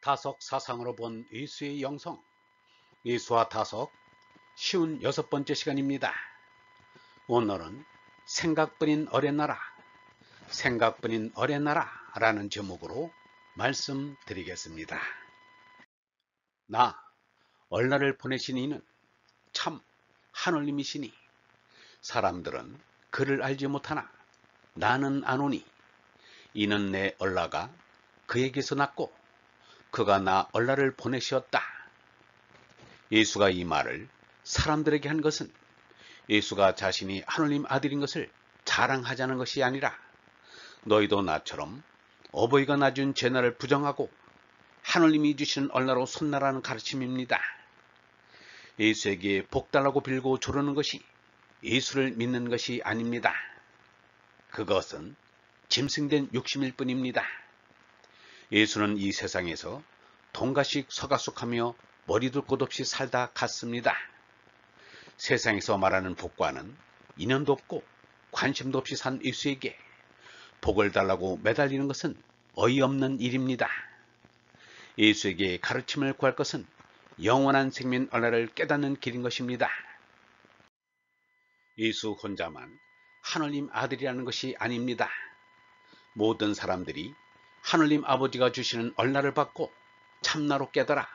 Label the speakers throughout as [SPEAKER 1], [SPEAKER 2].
[SPEAKER 1] 타석 사상으로 본 예수의 영성, 예수와 타석 쉬운 6번째 시간입니다. 오늘은 생각뿐인 어린나라, 생각뿐인 어린나라 라는 제목으로 말씀드리겠습니다. 나 얼나를 보내신 이는 참 하늘님이시니 사람들은 그를 알지 못하나 나는 아노니 이는 내 얼라가 그에게서 났고 그가 나 얼라를 보내시었다. 예수가 이 말을 사람들에게 한 것은 예수가 자신이 하느님 아들인 것을 자랑하자는 것이 아니라 너희도 나처럼 어버이가 낳아준 제나를 부정하고 하느님이 주시는 얼나로 손나라는 가르침입니다. 예수에게 복달라고 빌고 조르는 것이 예수를 믿는 것이 아닙니다. 그것은 짐승된 욕심일 뿐입니다. 예수는 이 세상에서 동가씩 서가숙하며 머리둘 곳 없이 살다 갔습니다. 세상에서 말하는 복과는 인연도 없고 관심도 없이 산 예수에게 복을 달라고 매달리는 것은 어이없는 일입니다. 예수에게 가르침을 구할 것은 영원한 생명 얼라를 깨닫는 길인 것입니다. 예수 혼자만 하느님 아들이라는 것이 아닙니다. 모든 사람들이 하느님 아버지가 주시는 얼나를 받고 참나로 깨달아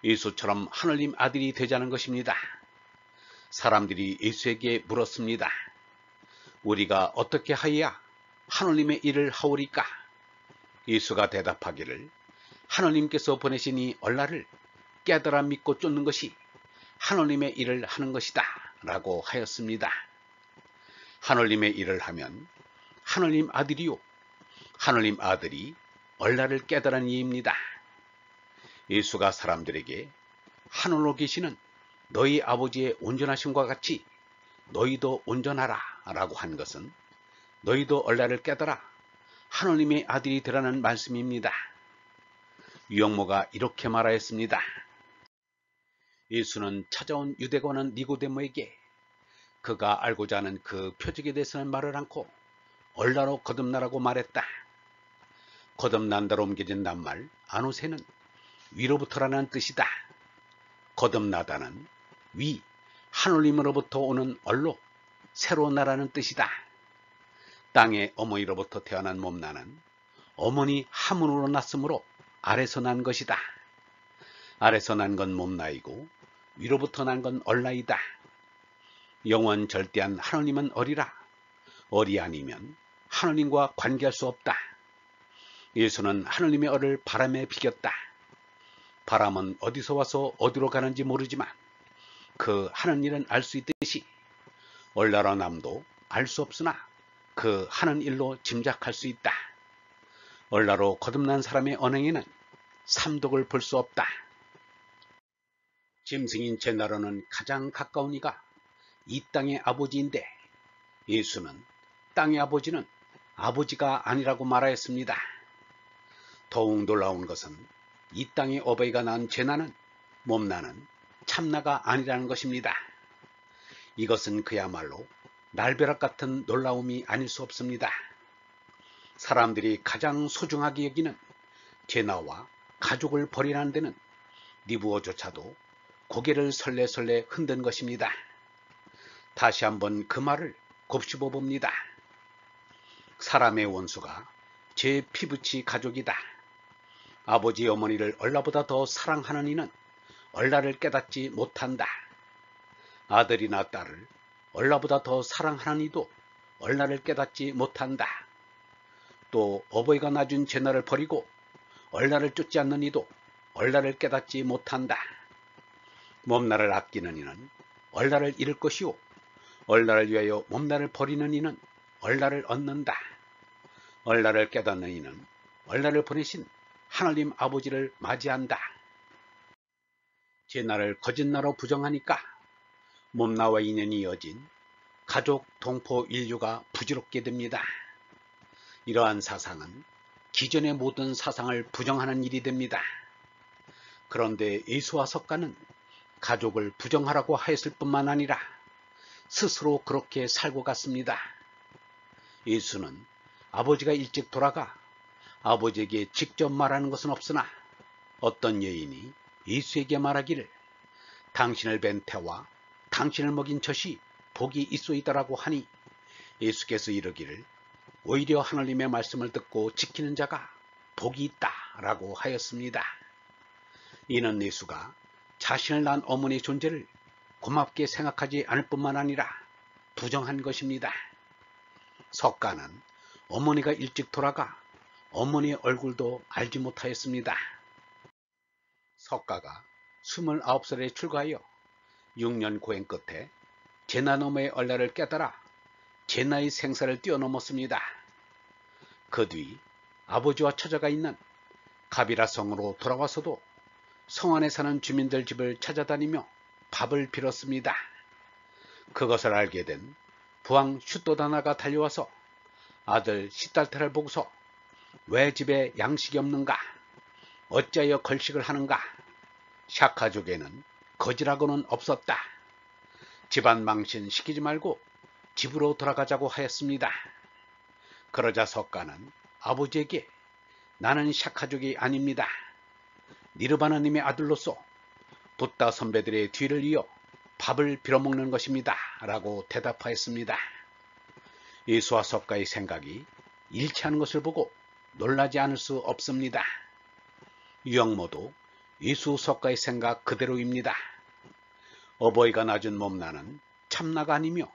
[SPEAKER 1] 예수처럼 하느님 아들이 되자는 것입니다. 사람들이 예수에게 물었습니다. 우리가 어떻게 하여야 하느님의 일을 하오리까? 예수가 대답하기를 하느님께서 보내신 이 얼나를 깨달아 믿고 쫓는 것이 하느님의 일을 하는 것이다 라고 하였습니다. 하느님의 일을 하면 하느님 아들이요 하느님 아들이 얼나를 깨달은 이입니다. 예수가 사람들에게 하늘로 계시는 너희 아버지의 온전하심과 같이 너희도 온전하라 라고 한 것은 너희도 얼나를 깨달아 하느님의 아들이 되라는 말씀입니다. 유영모가 이렇게 말하였습니다. 예수는 찾아온 유대관원 니고데모에게 그가 알고자 하는 그 표적에 대해서는 말을 않고 얼나로 거듭나라고 말했다. 거듭난다로 옮겨진 낱말 아노세는 위로부터라는 뜻이다. 거듭나다는 위 하느님으로부터 오는 얼로 새로 나라는 뜻이다. 땅의 어머니로부터 태어난 몸나는 어머니 하문으로 났으므로 아래서 난 것이다. 아래서 난 건 몸나이고 위로부터 난 건 얼나이다. 영원 절대한 하느님은 어리라. 어리 아니면 하느님과 관계할 수 없다. 예수는 하느님의 얼을 바람에 비겼다. 바람은 어디서 와서 어디로 가는지 모르지만 그 하는 일은 알 수 있듯이 얼나라 남도 알 수 없으나 그 하는 일로 짐작할 수 있다. 얼나로 거듭난 사람의 언행에는 삼독을 볼 수 없다. 짐승인 제나로는 가장 가까운 이가 이 땅의 아버지인데 예수는 땅의 아버지는 아버지가 아니라고 말하였습니다. 더욱 놀라운 것은 이 땅의 어버이가 낳은 제나는 몸나는 참나가 아니라는 것입니다. 이것은 그야말로 날벼락 같은 놀라움이 아닐 수 없습니다. 사람들이 가장 소중하게 여기는 제나와 가족을 버리라는 데는 니부어조차도 고개를 설레설레 흔든 것입니다. 다시 한번 그 말을 곱씹어 봅니다. 사람의 원수가 제 피부치 가족이다. 아버지 어머니를 얼라보다 더 사랑하는 이는 얼라를 깨닫지 못한다. 아들이나 딸을 얼라보다 더 사랑하는 이도 얼라를 깨닫지 못한다. 또 어버이가 낳아준 제나를 버리고 얼라를 쫓지 않는 이도 얼라를 깨닫지 못한다. 몸나를 아끼는 이는 얼라를 잃을 것이요 얼라를 위하여 몸나를 버리는 이는 얼라를 얻는다. 얼라를 깨닫는 이는 얼라를 보내신 하느님 아버지를 맞이한다. 제나를 거짓나로 부정하니까 몸나와 인연이 이어진 가족, 동포, 인류가 부질없게 됩니다. 이러한 사상은 기존의 모든 사상을 부정하는 일이 됩니다. 그런데 예수와 석가는 가족을 부정하라고 하였을 뿐만 아니라 스스로 그렇게 살고 갔습니다. 예수는 아버지가 일찍 돌아가 아버지에게 직접 말하는 것은 없으나 어떤 여인이 예수에게 말하기를 당신을 뵌 태와 당신을 먹인 젖이 복이 있소이다라고 하니 예수께서 이르기를 오히려 하나님의 말씀을 듣고 지키는 자가 복이 있다라고 하였습니다. 이는 예수가 자신을 낳은 어머니의 존재를 고맙게 생각하지 않을 뿐만 아니라 부정한 것입니다. 석가는 어머니가 일찍 돌아가 어머니의 얼굴도 알지 못하였습니다. 석가가 29살에 출가하여 6년 고행 끝에 제나너머의 얼라를 깨달아 제나의 생사를 뛰어넘었습니다. 그 뒤 아버지와 처자가 있는 가비라 성으로 돌아와서도 성 안에 사는 주민들 집을 찾아다니며 밥을 빌었습니다. 그것을 알게 된 부왕 슈또다나가 달려와서 아들 시달테를 보고서 왜 집에 양식이 없는가? 어찌하여 걸식을 하는가? 샤카족에는 거지라고는 없었다. 집안 망신 시키지 말고 집으로 돌아가자고 하였습니다. 그러자 석가는 아버지에게 나는 샤카족이 아닙니다. 니르바나님의 아들로서 붓다 선배들의 뒤를 이어 밥을 빌어먹는 것입니다. 라고 대답하였습니다. 예수와 석가의 생각이 일치하는 것을 보고 놀라지 않을 수 없습니다. 유영모도 예수 석가의 생각 그대로입니다. 어버이가 낳아준 몸나는 참나가 아니며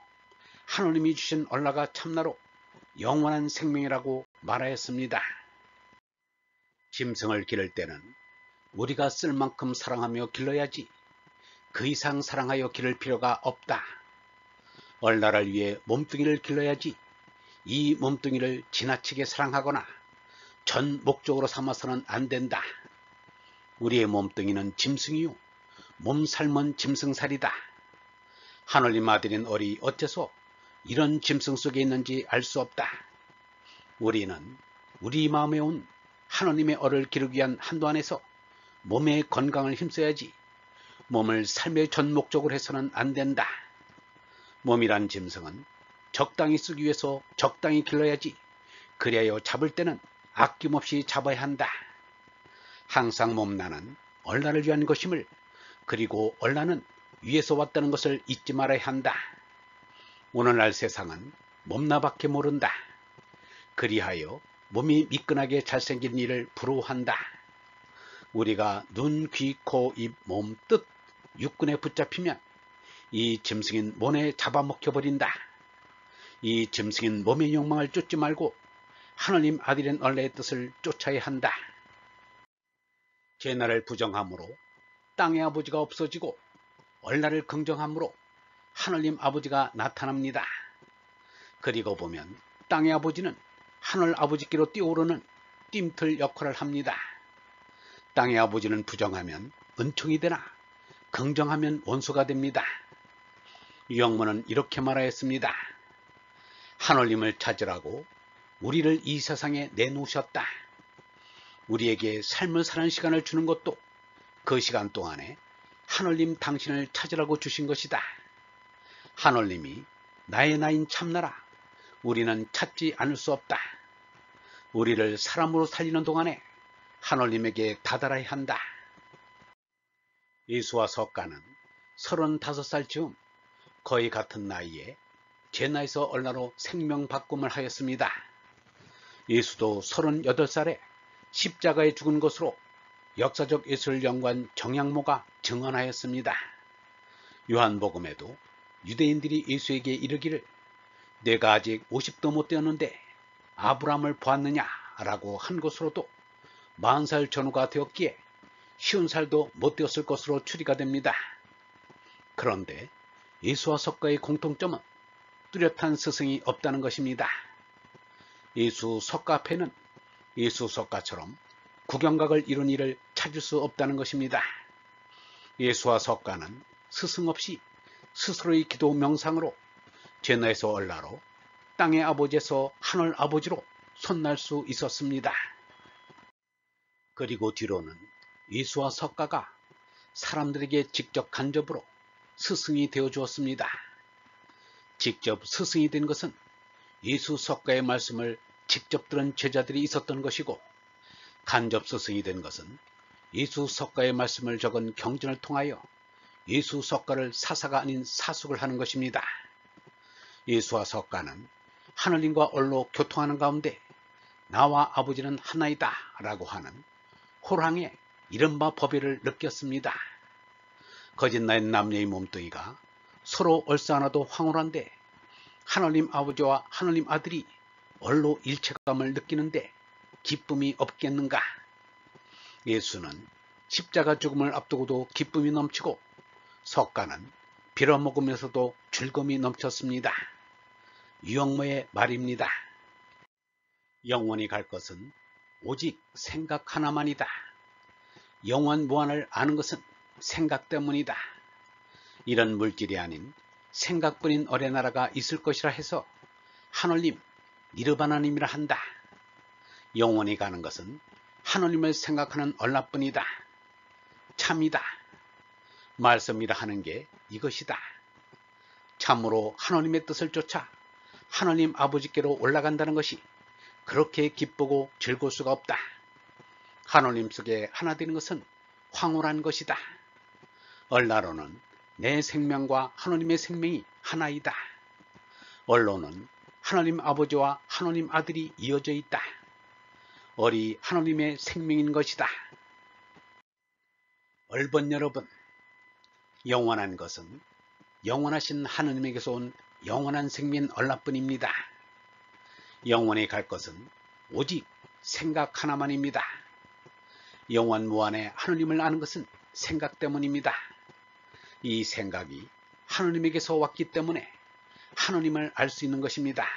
[SPEAKER 1] 하느님이 주신 얼라가 참나로 영원한 생명이라고 말하였습니다. 짐승을 기를 때는 우리가 쓸 만큼 사랑하며 길러야지 그 이상 사랑하여 기를 필요가 없다. 얼라를 위해 몸뚱이를 길러야지 이 몸뚱이를 지나치게 사랑하거나 전 목적으로 삼아서는 안 된다. 우리의 몸뚱이는 짐승이요 몸살은 짐승살이다. 하늘님 아들인 어리 어째서 이런 짐승 속에 있는지 알 수 없다. 우리는 우리 마음에 온 하나님의 얼을 기르기 위한 한도 안에서 몸의 건강을 힘써야지 몸을 삶의 전 목적으로 해서는 안 된다. 몸이란 짐승은 적당히 쓰기 위해서 적당히 길러야지 그리하여 잡을 때는 아낌없이 잡아야 한다. 항상 몸나는 얼라를 위한 것임을 그리고 얼라는 위에서 왔다는 것을 잊지 말아야 한다. 오늘날 세상은 몸나밖에 모른다. 그리하여 몸이 미끈하게 잘생긴 이를 부러워한다. 우리가 눈, 귀, 코, 입, 몸, 뜻, 육군에 붙잡히면 이 짐승인 몸에 잡아먹혀버린다. 이 짐승인 몸의 욕망을 쫓지 말고 하느님 아들인 얼라의 뜻을 쫓아야 한다. 제나를 부정함으로 땅의 아버지가 없어지고 얼라를 긍정함으로 하느님 아버지가 나타납니다. 그리고 보면 땅의 아버지는 하늘 아버지께로 뛰어오르는 뜀틀 역할을 합니다. 땅의 아버지는 부정하면 은총이 되나 긍정하면 원수가 됩니다. 유영모는 이렇게 말하였습니다. 하느님을 찾으라고 우리를 이 세상에 내놓으셨다. 우리에게 삶을 사는 시간을 주는 것도 그 시간 동안에 하느님 당신을 찾으라고 주신 것이다. 하느님이 나의 나인 참나라 우리는 찾지 않을 수 없다. 우리를 사람으로 살리는 동안에 하느님에게 다다라야 한다. 예수와 석가는 35살 즈음 거의 같은 나이에 제나에서 얼라로 생명 바꿈을 하였습니다. 예수도 38살에 십자가에 죽은 것으로 역사적 예술 연구원 정양모가 증언하였습니다. 요한복음에도 유대인들이 예수에게 이르기를 내가 아직 50도 못 되었는데 아브라함을 보았느냐 라고 한 것으로도 40살 전후가 되었기에 50살도 못 되었을 것으로 추리가 됩니다. 그런데 예수와 석가의 공통점은 뚜렷한 스승이 없다는 것입니다. 예수 석가 앞에는 예수 석가처럼 구경각을 이룬 이를 찾을 수 없다는 것입니다. 예수와 석가는 스승 없이 스스로의 기도 명상으로 제나에서 얼라로 땅의 아버지에서 하늘 아버지로 손날 수 있었습니다. 그리고 뒤로는 예수와 석가가 사람들에게 직접 간접으로 스승이 되어 주었습니다. 직접 스승이 된 것은 예수 석가의 말씀을 직접 들은 제자들이 있었던 것이고 간접 스승이 된 것은 예수 석가의 말씀을 적은 경전을 통하여 예수 석가를 사사가 아닌 사숙을 하는 것입니다. 예수와 석가는 하느님과 얼로 교통하는 가운데 나와 아버지는 하나이다 라고 하는 호랑의 이른바 법의를 느꼈습니다. 거짓나인 남녀의 몸뚱이가 서로 얼싸안아도 황홀한데 하느님 아버지와 하느님 아들이 얼로 일체감을 느끼는데 기쁨이 없겠는가? 예수는 십자가 죽음을 앞두고도 기쁨이 넘치고 석가는 빌어먹으면서도 즐거움이 넘쳤습니다. 유영모의 말입니다. 영원히 갈 것은 오직 생각 하나만이다. 영원 무한을 아는 것은 생각 때문이다. 이런 물질이 아닌 생각뿐인 어레나라가 있을 것이라 해서 하느님, 니르바나님이라 한다. 영원히 가는 것은 하느님을 생각하는 얼라뿐이다. 참이다. 말씀이라 하는 게 이것이다. 참으로 하느님의 뜻을 쫓아 하느님 아버지께로 올라간다는 것이 그렇게 기쁘고 즐거울 수가 없다. 하느님 속에 하나 되는 것은 황홀한 것이다. 얼라로는 내 생명과 하느님의 생명이 하나이다. 얼로는 하느님 아버지와 하느님 아들이 이어져 있다. 얼이 하느님의 생명인 것이다. 얼번 여러분, 영원한 것은 영원하신 하느님에게서 온 영원한 생명 얼라뿐입니다. 영원히 갈 것은 오직 생각 하나만입니다. 영원 무한의 하느님을 아는 것은 생각 때문입니다. 이 생각이 하느님에게서 왔기 때문에 하느님을 알 수 있는 것입니다.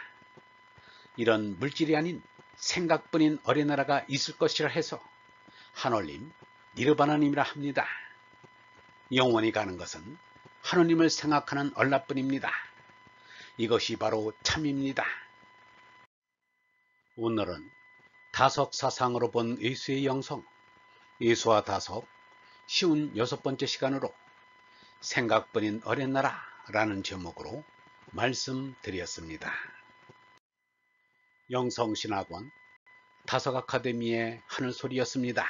[SPEAKER 1] 이런 물질이 아닌 생각뿐인 어린나라가 있을 것이라 해서 하느님, 니르바나님이라 합니다. 영원히 가는 것은 하느님을 생각하는 얼라뿐입니다. 이것이 바로 참입니다. 오늘은 다석사상으로 본 예수의 영성, 예수와 다석 쉬운 6번째 시간으로 생각뿐인 어린나라 라는 제목으로 말씀드렸습니다. 영성신학원 다석아카데미의 하늘소리였습니다.